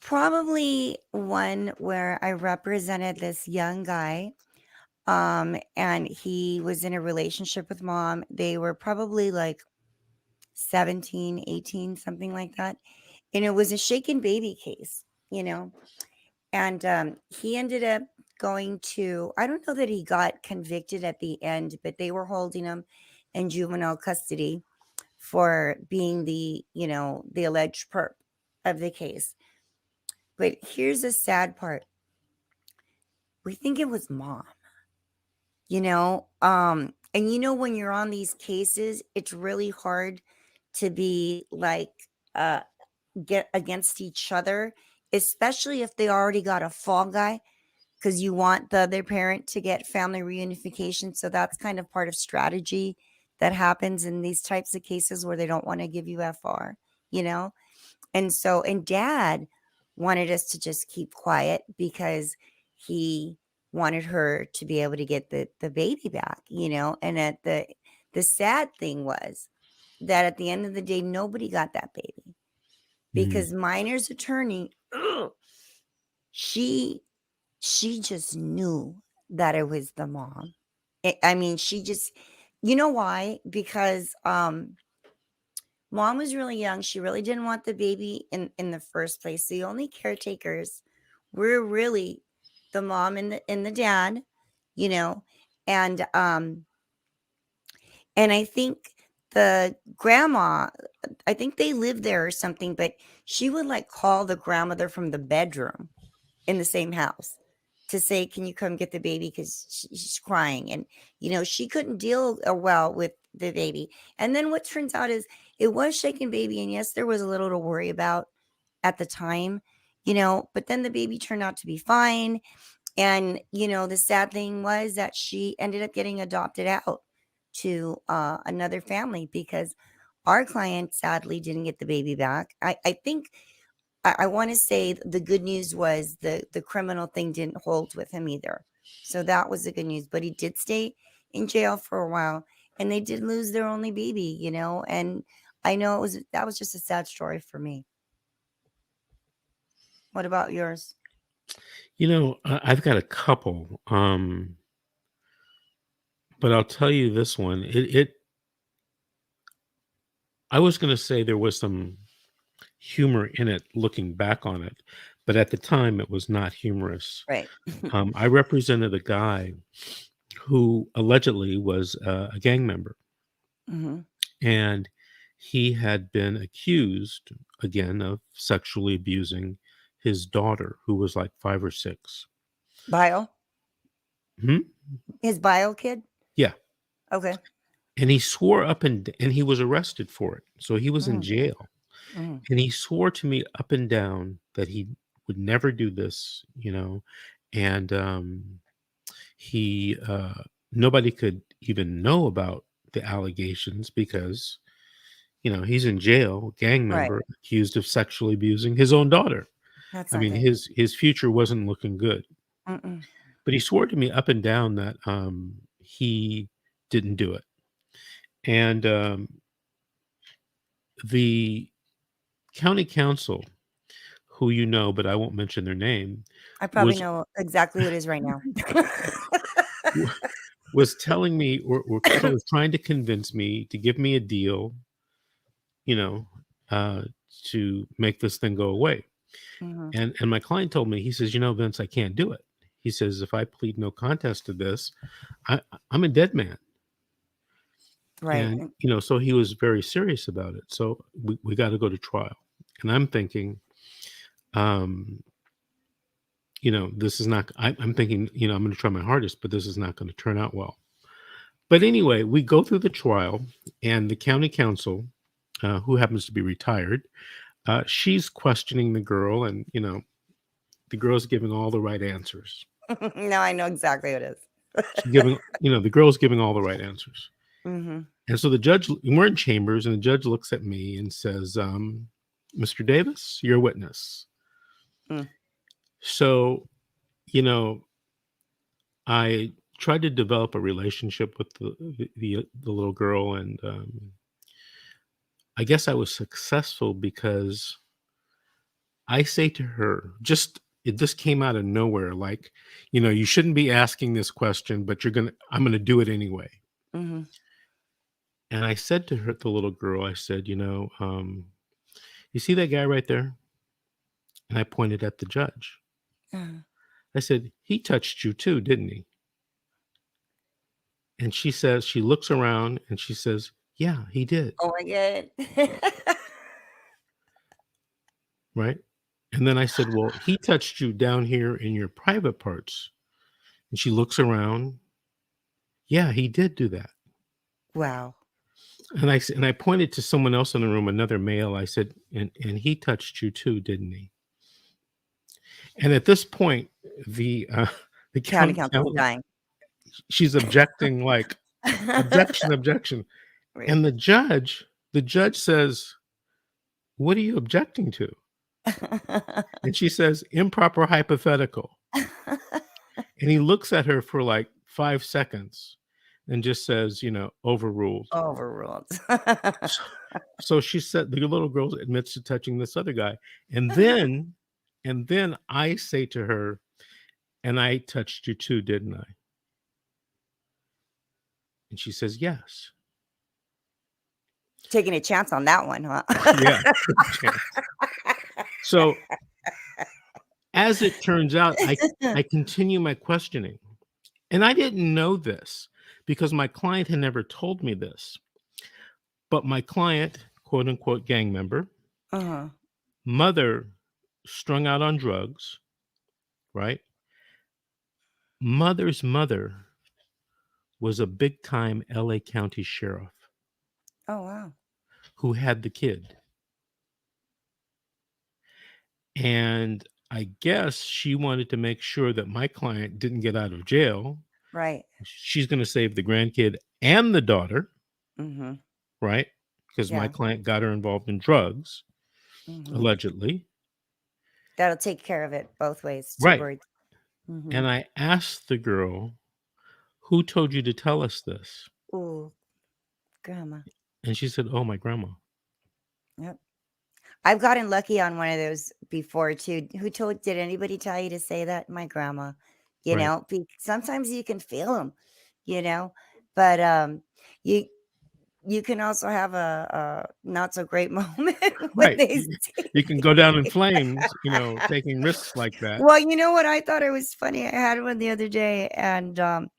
probably one where I represented this young guy, and he was in a relationship with mom. They were probably like 17, 18, something like that. And it was a shaken baby case, you know. And he ended up going to, I don't know that he got convicted at the end, but they were holding him in juvenile custody for being the alleged perp of the case. But here's the sad part. We think it was mom, and when you're on these cases, it's really hard to be like, uh, get against each other, especially if they already got a fall guy, because you want the other parent to get family reunification. So that's kind of part of strategy that happens in these types of cases where they don't want to give you FR, you know? And dad wanted us to just keep quiet because he wanted her to be able to get the baby back, and the sad thing was that at the end of the day, nobody got that baby because Miner's attorney, she just knew that it was the mom. I mean, she just, why? Because mom was really young. She really didn't want the baby in the first place. The only caretakers were really the mom and the dad, you know, and I think the grandma, I think they lived there or something, but she would like call the grandmother from the bedroom in the same house to say, can you come get the baby? Because she's crying. And, she couldn't deal well with the baby. And then what turns out is it was shaken baby. And yes, there was a little to worry about at the time, but then the baby turned out to be fine. And, the sad thing was that she ended up getting adopted out to another family because our client sadly didn't get the baby back. I think I want to say the good news was the criminal thing didn't hold with him either. So that was the good news. But he did stay in jail for a while, and they did lose their only baby, and I know that was just a sad story for me. What about yours? I've got a couple, but I'll tell you this one. I was going to say there was some humor in it looking back on it, but at the time it was not humorous. Right. I represented a guy who allegedly was a gang member, Mhm. and he had been accused again of sexually abusing his daughter, who was like 5 or 6. Bio? Hmm? His bio kid? Yeah. Okay. And he swore and he was arrested for it. So he was in Mhm. jail. Mhm. And he swore to me up and down that he would never do this, and he nobody could even know about the allegations because he's in jail, gang Right. member accused of sexually abusing his own daughter. That's I not mean, good. his future wasn't looking good. Mm-mm. But he swore to me up and down that he didn't do it. And the county council, who but I won't mention their name, I probably was know exactly who it is right now. was telling me or was trying to convince me to give me a deal, you know, uh, to make this thing go away. Mhm. And my client told me, he says, Vince, I can't do it. He says, if I plead no contest to this, I'm a dead man. Right. And, so he was very serious about it. So we got to go to trial. And I'm thinking, this is not, I'm thinking, I'm going to try my hardest, but this is not going to turn out well. But anyway, we go through the trial, and the county council, who happens to be retired, she's questioning the girl, and, the girl's giving all the right answers. Now I know exactly what it is. She's giving, the girl's giving all the right answers. Mm-hmm. And so the judge, we're in chambers, and the judge looks at me and says, Mr. Davis, you're a witness. Mm. So, you know, I tried to develop a relationship with the little girl, and I guess I was successful because I say to her, it just came out of nowhere, like, you shouldn't be asking this question, but I'm gonna do it anyway. Mm-hmm. And I said to her, the little girl, I said, you see that guy right there? And I pointed at the judge. Uh, I said, he touched you too, didn't he? And she looks around and she says, yeah, he did. oh my God. Right. And then I said, well, he touched you down here in your private parts. And she looks around. Yeah, he did do that. Wow. And I pointed to someone else in the room, another male. I said, and he touched you too, didn't he? And at this point, the County county council's counsel, dying. she's objecting, like, objection. Right. And the judge says, what are you objecting to? And she says, improper hypothetical. And he looks at her for like 5 seconds and just says, overruled. Overruled. So she said, the little girl admits to touching this other guy. And then I say to her, and I touched you too, didn't I? And she says, yes. Taking a chance on that one, huh? Yeah. So as it turns out, I continue my questioning. And I didn't know this because my client had never told me this. But my client, quote unquote, gang member, Uh-huh. mother strung out on drugs, right? Mother's mother was a big time LA County sheriff Oh, wow. who had the kid. And I guess she wanted to make sure that my client didn't get out of jail. Right. She's going to save the grandkid and the daughter, Mm-hmm. right? Because my Yeah. client got her involved in drugs, Mm-hmm. allegedly. That'll take care of it both ways. Two Right. words. Mm-hmm. And I asked the girl, who told you to tell us this? Ooh, grandma. And she said, oh, my grandma. Yep. I've gotten lucky on one of those before too. Did anybody tell you to say that? My grandma, Right. sometimes you can feel them, but you can also have a not so great moment when Right. they You can go down in flames, taking risks like that. Well, you know what? I thought it was funny. I had one the other day, and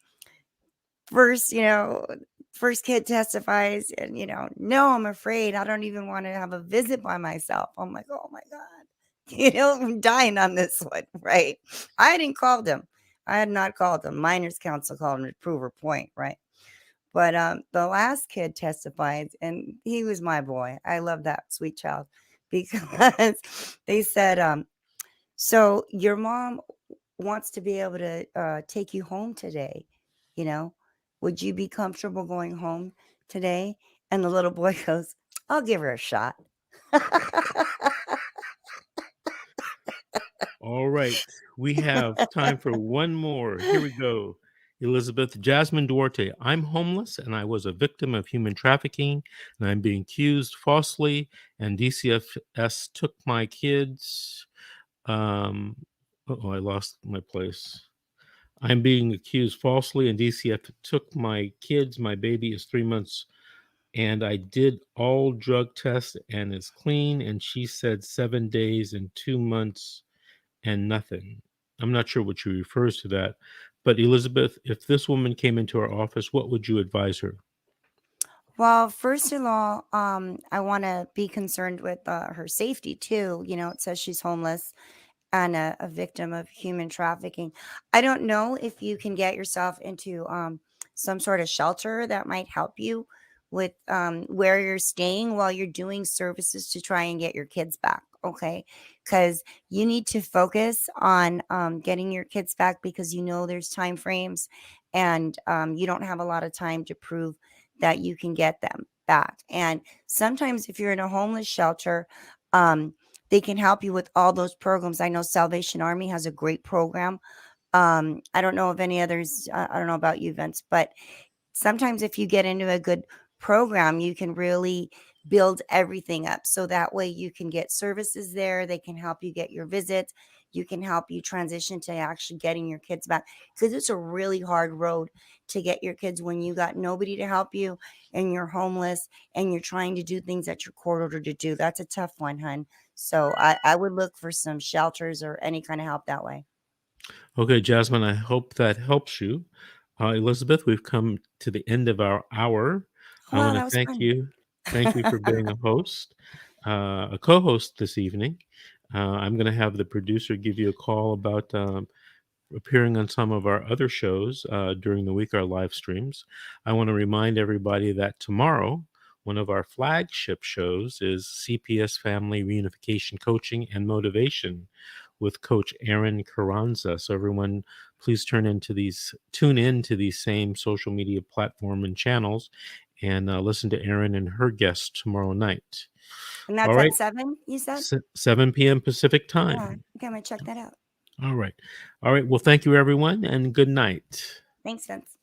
first kid testifies, and no, I'm afraid. I don't even want to have a visit by myself. I'm like, oh my God, I'm dying on this one, right? I didn't call them. I had not called them. Minors counsel called them to prove her point, right? But the last kid testified, and he was my boy. I love that sweet child because they said, so your mom wants to be able to take you home today. Would you be comfortable going home today? And the little boy goes, I'll give her a shot. All right. We have time for one more. Here we go. Elizabeth Jasmine Duarte. I'm homeless and I was a victim of human trafficking and I'm being accused falsely and DCFS took my kids. I lost my place. I'm being accused falsely and DCF took my kids. My baby is 3 months and I did all drug tests and it's clean. And she said 7 days and 2 months and nothing. I'm not sure what she refers to that. But Elizabeth, if this woman came into our office, what would you advise her? Well, first of all, I want to be concerned with her safety too. It says she's homeless and a victim of human trafficking. I don't know if you can get yourself into some sort of shelter that might help you with where you're staying while you're doing services to try and get your kids back. Okay. Because you need to focus on getting your kids back because there's time frames and you don't have a lot of time to prove that you can get them back. And sometimes if you're in a homeless shelter, they can help you with all those programs. I know Salvation Army has a great program. I don't know of any others. I don't know about you, Vince, but sometimes if you get into a good program, you can really build everything up. So that way you can get services there. They can help you get your visits. You can help you transition to actually getting your kids back, because it's a really hard road to get your kids when you got nobody to help you and you're homeless and you're trying to do things that you're court ordered to do. That's a tough one, hun. So I would look for some shelters or any kind of help that way. Okay, Jasmine, I hope that helps you. Elizabeth, we've come to the end of our hour. I Wow, want that to was thank fun. you. Thank you for being a host, a co-host this evening. I'm going to have the producer give you a call about appearing on some of our other shows during the week, our live streams. I want to remind everybody that tomorrow, one of our flagship shows is CPS Family Reunification Coaching and Motivation with Coach Aaron Carranza. So everyone, please tune into these same social media platform and channels, and listen to Aaron and her guests tomorrow night. And All that's right, at 7, you said? 7 p.m. Pacific Yeah, time. okay, I'm gonna check that out. All right. Well, thank you, everyone, and good night. Thanks, Vince.